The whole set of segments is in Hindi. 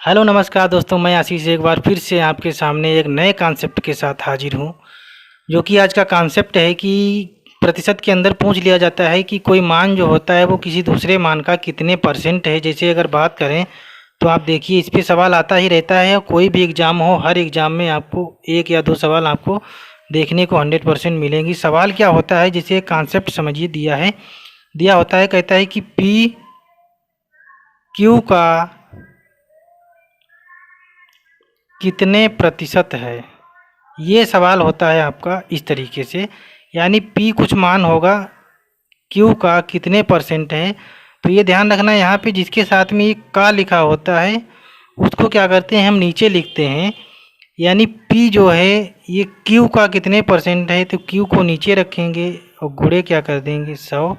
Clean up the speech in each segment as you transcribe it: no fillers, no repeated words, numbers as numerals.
हेलो नमस्कार दोस्तों, मैं आशीष एक बार फिर से आपके सामने एक नए कॉन्सेप्ट के साथ हाजिर हूँ। जो कि आज का कॉन्सेप्ट है कि प्रतिशत के अंदर पूछ लिया जाता है कि कोई मान जो होता है वो किसी दूसरे मान का कितने परसेंट है। जैसे अगर बात करें तो आप देखिए, इस पे सवाल आता ही रहता है। कोई भी एग्ज़ाम हो, हर एग्ज़ाम में आपको एक या दो सवाल आपको देखने को 100% मिलेंगी। सवाल क्या होता है, जैसे कॉन्सेप्ट समझिए दिया होता है, कहता है कि पी क्यू का कितने प्रतिशत है। ये सवाल होता है आपका इस तरीके से, यानी पी कुछ मान होगा, क्यू का कितने परसेंट है। तो ये ध्यान रखना, यहाँ पे जिसके साथ में ये का लिखा होता है उसको क्या करते हैं, हम नीचे लिखते हैं। यानी पी जो है ये क्यू का कितने परसेंट है, तो क्यू को नीचे रखेंगे और गुणे क्या कर देंगे 100,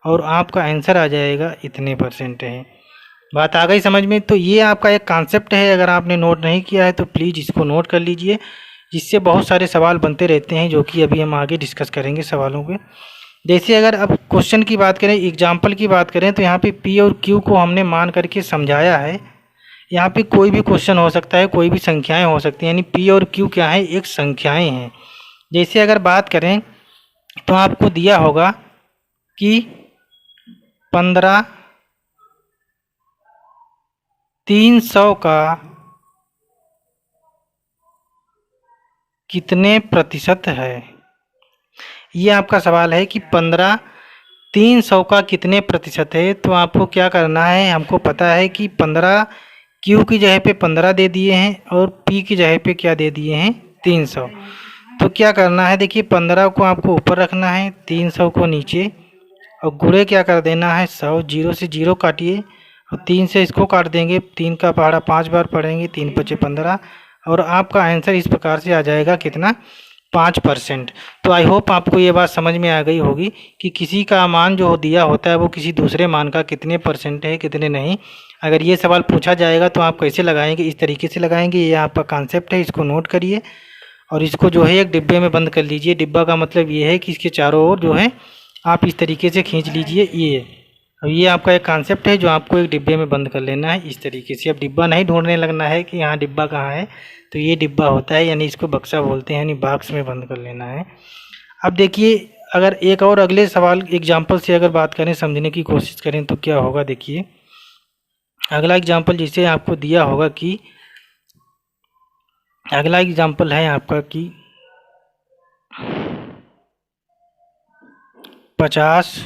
और आपका आंसर आ जाएगा इतने परसेंट है। बात आ गई समझ में। तो ये आपका एक कॉन्सेप्ट है, अगर आपने नोट नहीं किया है तो प्लीज़ इसको नोट कर लीजिए, जिससे बहुत सारे सवाल बनते रहते हैं, जो कि अभी हम आगे डिस्कस करेंगे सवालों पे। जैसे अगर अब क्वेश्चन की बात करें, एग्जाम्पल की बात करें, तो यहाँ पे पी और क्यू को हमने मान करके समझाया है। यहाँ पे कोई भी क्वेश्चन हो सकता है, कोई भी संख्याएं हो सकती हैं, यानी पी और क्यू क्या है, एक संख्याएं हैं। जैसे अगर बात करें तो आपको दिया होगा कि 15 300 का कितने प्रतिशत है। ये आपका सवाल है कि 15 300 का कितने प्रतिशत है। तो आपको क्या करना है, हमको पता है कि 15 क्यू की जगह पे 15 दे दिए हैं और पी की जगह पे क्या दे दिए हैं 300। तो क्या करना है, देखिए 15 को आपको ऊपर रखना है, 300 को नीचे, और गुणे क्या कर देना है 100। जीरो से जीरो काटिए और 3 से इसको काट देंगे, 3 का पहाड़ा 5 बार पढ़ेंगे, 3 पचे 15, और आपका आंसर इस प्रकार से आ जाएगा कितना, 5%। तो आई होप आपको ये बात समझ में आ गई होगी कि किसी का मान जो दिया होता है वो किसी दूसरे मान का कितने परसेंट है, कितने नहीं। अगर ये सवाल पूछा जाएगा तो आप कैसे लगाएंगे, इस तरीके से लगाएंगे। ये आपका कॉन्सेप्ट है, इसको नोट करिए और इसको जो है एक डिब्बे में बंद कर लीजिए। डिब्बा का मतलब ये है कि इसके चारों ओर जो है आप इस तरीके से खींच लीजिए। ये अब ये आपका एक कॉन्सेप्ट है जो आपको एक डिब्बे में बंद कर लेना है इस तरीके से। अब डिब्बा नहीं ढूंढने लगना है कि यहाँ डिब्बा कहाँ है, तो ये डिब्बा होता है, यानी इसको बक्सा बोलते हैं, यानी बॉक्स में बंद कर लेना है। अब देखिए, अगर एक और अगले सवाल एग्जाम्पल से अगर बात करें, समझने की कोशिश करें तो क्या होगा। देखिए अगला एग्जाम्पल जिसे आपको दिया होगा कि अगला एग्जाम्पल है आपका कि 50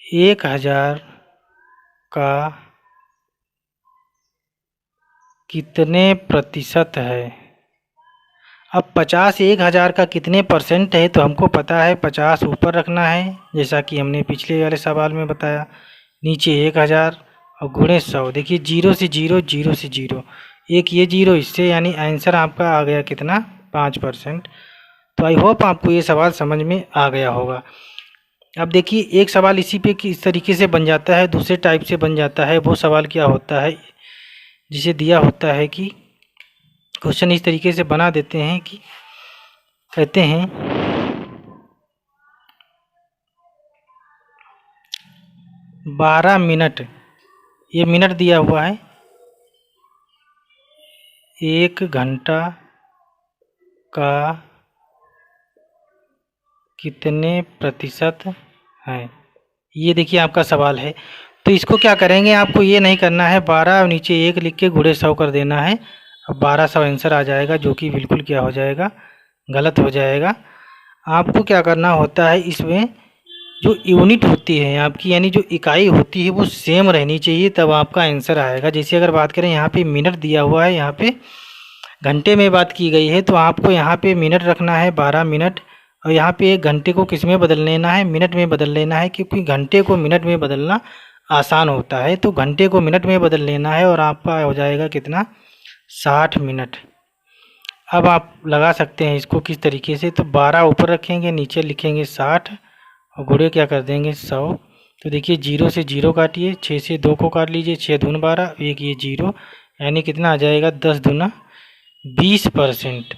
1000 का कितने प्रतिशत है। अब 50 1000 का कितने परसेंट है, तो हमको पता है 50 ऊपर रखना है, जैसा कि हमने पिछले वाले सवाल में बताया, नीचे 1000 और गुणे 100। देखिए जीरो से जीरो, जीरो से जीरो, एक ये जीरो इससे, यानी आंसर आपका आ गया कितना, 5%। तो आई होप आपको ये सवाल समझ में आ गया होगा। अब देखिए एक सवाल इसी पे कि इस तरीके से बन जाता है, दूसरे टाइप से बन जाता है। वो सवाल क्या होता है, जिसे दिया होता है कि क्वेश्चन इस तरीके से बना देते हैं कि कहते हैं 12 मिनट, ये मिनट दिया हुआ है, 1 घंटा का कितने प्रतिशत है। ये देखिए आपका सवाल है। तो इसको क्या करेंगे, आपको ये नहीं करना है, 12 और नीचे 1 लिख के गुणे 100 कर देना है। अब 1200 आंसर आ जाएगा, जो कि बिल्कुल क्या हो जाएगा, गलत हो जाएगा। आपको क्या करना होता है, इसमें जो यूनिट होती है आपकी, यानी जो इकाई होती है वो सेम रहनी चाहिए, तब आपका आंसर आएगा। जैसे अगर बात करें, यहाँ पे मिनट दिया हुआ है, यहाँ पे घंटे में बात की गई है, तो आपको यहाँ पे मिनट रखना है 12 मिनट, और यहाँ पे एक घंटे को किस में बदल लेना है, मिनट में बदल लेना है, क्योंकि घंटे को मिनट में बदलना आसान होता है। तो घंटे को मिनट में बदल लेना है और आपका हो जाएगा कितना, 60 मिनट। अब आप लगा सकते हैं इसको किस तरीके से, तो 12 ऊपर रखेंगे, नीचे लिखेंगे 60 और गुणे क्या कर देंगे 100। तो देखिए जीरो से जीरो काटिए, 6 से 2 को काट लीजिए, 6 दूनी 12, एक ये जीरो, यानी कितना आ जाएगा 10 दूना 20%,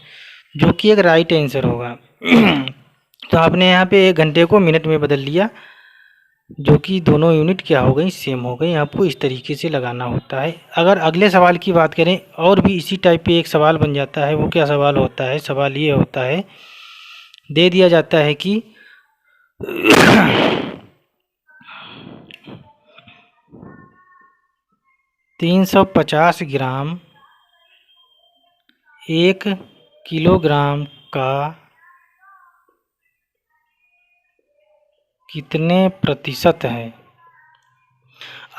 जो कि एक राइट आंसर होगा। तो आपने यहाँ पे 1 घंटे को मिनट में बदल लिया। जो कि दोनों यूनिट क्या हो गई, सेम हो गई। आपको इस तरीके से लगाना होता है। अगर अगले सवाल की बात करें और भी इसी टाइप पे एक सवाल बन जाता है। वो क्या सवाल होता है, सवाल ये होता है, दे दिया जाता है कि 350 ग्राम 1 किलोग्राम का कितने प्रतिशत है।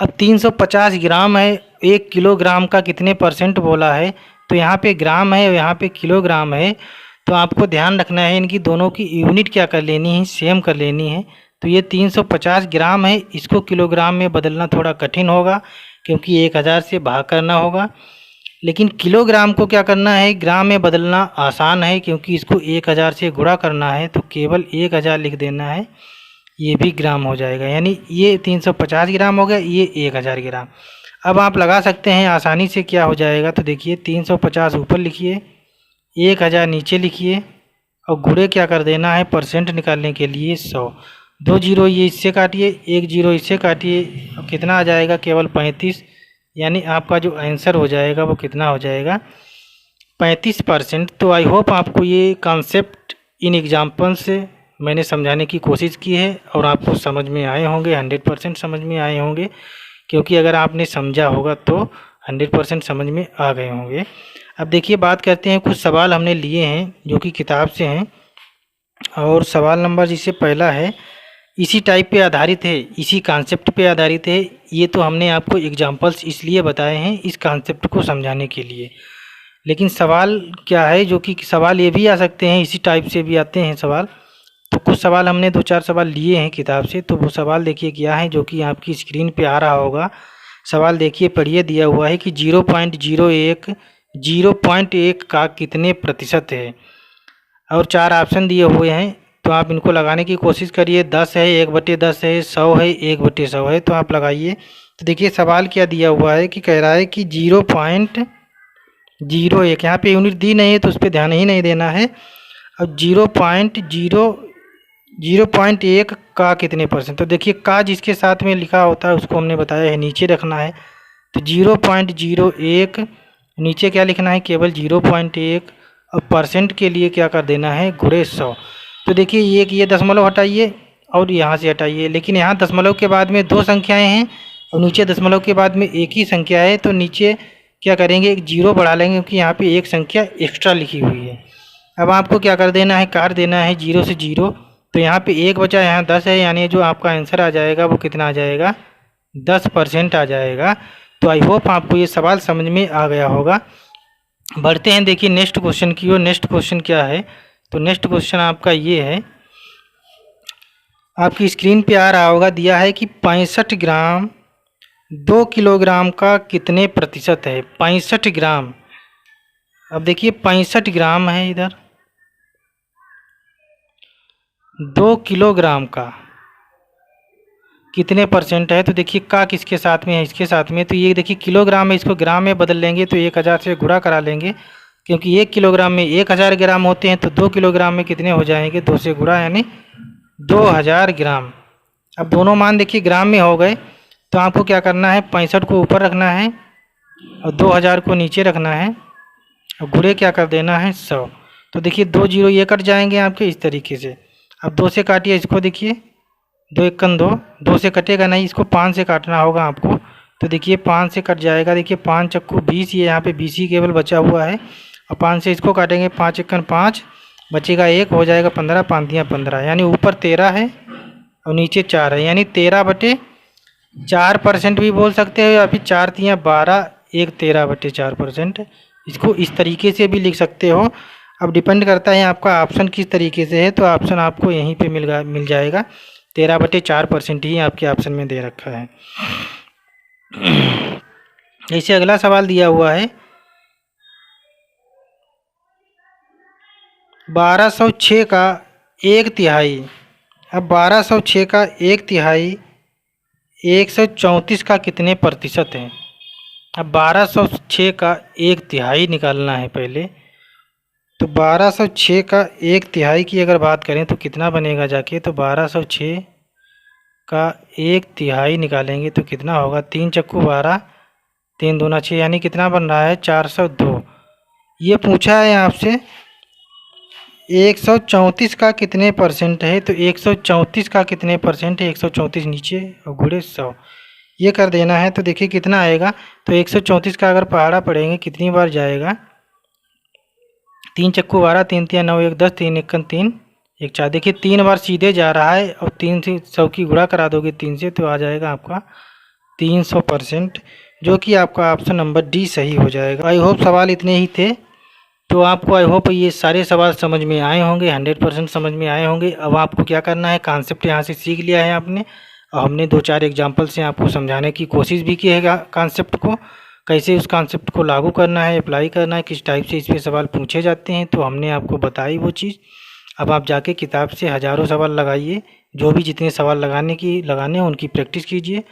अब 350 ग्राम है, 1 किलोग्राम का कितने परसेंट बोला है, तो यहाँ पे ग्राम है और यहाँ पे किलोग्राम है। तो आपको ध्यान रखना है इनकी दोनों की यूनिट क्या कर लेनी है, सेम कर लेनी है। तो ये 350 ग्राम है, इसको किलोग्राम में बदलना थोड़ा कठिन होगा क्योंकि 1000 से भाग करना होगा। लेकिन किलोग्राम को क्या करना है, ग्राम में बदलना आसान है क्योंकि इसको 1000 से गुणा करना है। तो केवल 1000 लिख देना है, ये भी ग्राम हो जाएगा। यानी ये 350 ग्राम हो गया, ये 1000 ग्राम। अब आप लगा सकते हैं आसानी से क्या हो जाएगा। तो देखिए 350 ऊपर लिखिए, 1000 नीचे लिखिए और गुणे क्या कर देना है, परसेंट निकालने के लिए 100। 2 जीरो ये इससे काटिए, 1 जीरो इससे काटिए, कितना आ जाएगा, केवल 35। यानी आपका जो आंसर हो जाएगा वो कितना हो जाएगा, 35%। तो आई होप आपको ये कॉन्सेप्ट इन एग्जाम्पल से मैंने समझाने की कोशिश की है और आपको समझ में आए होंगे, 100% समझ में आए होंगे। क्योंकि अगर आपने समझा होगा तो 100% समझ में आ गए होंगे। अब देखिए बात करते हैं, कुछ सवाल हमने लिए हैं जो कि किताब से हैं और सवाल नंबर जिससे पहला है इसी टाइप पे आधारित है, इसी कॉन्सेप्ट पे आधारित है। ये तो हमने आपको एग्जांपल्स इसलिए बताए हैं इस कॉन्सेप्ट को समझाने के लिए। लेकिन सवाल क्या है, जो कि सवाल ये भी आ सकते हैं, इसी टाइप से भी आते हैं सवाल। तो कुछ सवाल हमने 2-4 सवाल लिए हैं किताब से। तो वो सवाल देखिए क्या है, जो कि आपकी स्क्रीन पे आ रहा होगा। सवाल देखिए, पढ़िए। दिया हुआ है कि 0.1 का कितने प्रतिशत है और 4 ऑप्शन दिए हुए हैं। तो आप इनको लगाने की कोशिश करिए। 10 है, 1/10 है, 100 है, 1/100 है। तो आप लगाइए। तो देखिए सवाल क्या दिया हुआ है कि कह रहा है कि 0.01, यहाँ पे यूनिट दी नहीं है तो उस पर ध्यान ही नहीं देना है। अब 0.1 का कितने परसेंट, तो देखिए का जिसके साथ में लिखा होता है उसको हमने बताया है नीचे रखना है। तो 0.01 नीचे क्या लिखना है, केवल 0.1 और परसेंट के लिए क्या कर देना है, गुणे 100। तो देखिए एक ये दशमलव हटाइए और यहाँ से हटाइए। लेकिन यहाँ दशमलव के बाद में 2 संख्याएं हैं और नीचे दशमलव के बाद में एक ही संख्या है। तो नीचे क्या करेंगे, एक जीरो बढ़ा लेंगे क्योंकि यहाँ पे एक संख्या एक्स्ट्रा लिखी हुई है। अब आपको क्या कर देना है, काट देना है 0 से 0। तो यहाँ पे 1 बचा, यहाँ 10 है, यानी जो आपका आंसर आ जाएगा वो कितना आ जाएगा, 10% आ जाएगा। तो आई होप आपको ये सवाल समझ में आ गया होगा। बढ़ते हैं देखिए नेक्स्ट क्वेश्चन की ओर। नेक्स्ट क्वेश्चन क्या है, तो नेक्स्ट क्वेश्चन आपका ये है, आपकी स्क्रीन पे आ रहा होगा। दिया है कि 65 ग्राम 2 किलोग्राम का कितने प्रतिशत है। 65 ग्राम, अब देखिए 65 ग्राम है, इधर 2 किलोग्राम का कितने परसेंट है। तो देखिए का किसके साथ में है, इसके साथ में। तो ये देखिए किलोग्राम है, इसको ग्राम में बदल लेंगे तो 1000 से गुणा करा लेंगे क्योंकि 1 किलोग्राम में 1000 ग्राम होते हैं। तो 2 किलोग्राम में कितने हो जाएंगे, 2 से गुणा यानी 2000 ग्राम। अब दोनों मान देखिए ग्राम में हो गए। तो आपको क्या करना है, 65 को ऊपर रखना है और 2000 को नीचे रखना है और गुणे क्या कर देना है, 100। तो देखिए 2 जीरो ये कट जाएंगे आपके इस तरीके से। अब 2 से काटिए इसको, देखिए 2 एकन 2, 2 से कटेगा नहीं, इसको 5 से काटना होगा आपको। तो देखिए 5 से कट जाएगा। देखिए 5 चक्कू 20, ये यहाँ पे 20 ही केवल बचा हुआ है और 5 से इसको काटेंगे, 5 एकन 5, बचेगा 1, हो जाएगा 15, 5 दिया 15, यानी ऊपर 13 है और नीचे 4 है, यानी 13/4% भी बोल सकते हो या फिर 4 तियाँ 12, 1 13/4%। इसको इस तरीके से भी लिख सकते हो। अब डिपेंड करता है आपका ऑप्शन किस तरीके से है। तो ऑप्शन आपको यहीं पे मिल जाएगा, 13/4% ही आपके ऑप्शन में दे रखा है। जैसे अगला सवाल दिया हुआ है, 1206 का 1/3। अब 1206 का 1/3 134 का कितने प्रतिशत है। अब 1206 का 1/3 निकालना है पहले। तो 1206 का 1/3 की अगर बात करें तो कितना बनेगा जाके, तो 1206 का 1/3 निकालेंगे तो कितना होगा? 3 चक्कू 12, 3 दूना 6, यानी कितना बन रहा है? 402। ये पूछा है आपसे 134 का कितने परसेंट है, तो 134 का कितने परसेंट है? 134 नीचे और गुणे 100, ये कर देना है। तो देखिए कितना आएगा। तो 134 का अगर पहाड़ा पढ़ेंगे कितनी बार जाएगा? 3 चक्कू 12, 3 तिया 9, 1 10, 3 एकन 3, 1 4। देखिए 3 बार सीधे जा रहा है और 3 से 100 की गुणा करा दोगे 3 से तो आ जाएगा आपका 300%, जो कि आपका ऑप्शन नंबर डी सही हो जाएगा। आई होप सवाल इतने ही थे। तो आपको आई होप ये सारे सवाल समझ में आए होंगे, 100% समझ में आए होंगे। अब आपको क्या करना है, कॉन्सेप्ट यहाँ से सीख लिया है आपने, और हमने 2-4 एग्जाम्पल से आपको समझाने की कोशिश भी की है कॉन्सेप्ट को, कैसे उस कॉन्सेप्ट को लागू करना है, अप्लाई करना है, किस टाइप से इस पर सवाल पूछे जाते हैं, तो हमने आपको बताई वो चीज़। अब आप जाके किताब से हज़ारों सवाल लगाइए, जो भी जितने सवाल लगाने हैं उनकी प्रैक्टिस कीजिए।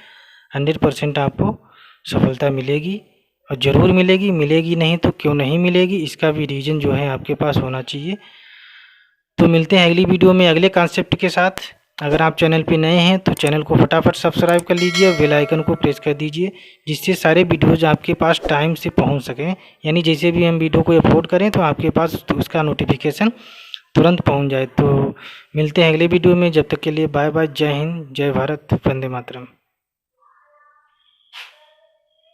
100% आपको सफलता मिलेगी, और ज़रूर मिलेगी। मिलेगी नहीं तो क्यों नहीं मिलेगी, इसका भी रीज़न जो है आपके पास होना चाहिए। तो मिलते हैं अगली वीडियो में अगले कॉन्सेप्ट के साथ। अगर आप चैनल पे नए हैं तो चैनल को फटाफट सब्सक्राइब कर लीजिए और बेल आइकन को प्रेस कर दीजिए, जिससे सारे वीडियोज़ आपके पास टाइम से पहुंच सकें। यानी जैसे भी हम वीडियो को अपलोड करें तो आपके पास उसका नोटिफिकेशन तुरंत पहुंच जाए। तो मिलते हैं अगले वीडियो में, जब तक के लिए बाय बाय। जय हिंद, जय भारत, वंदे मातरम।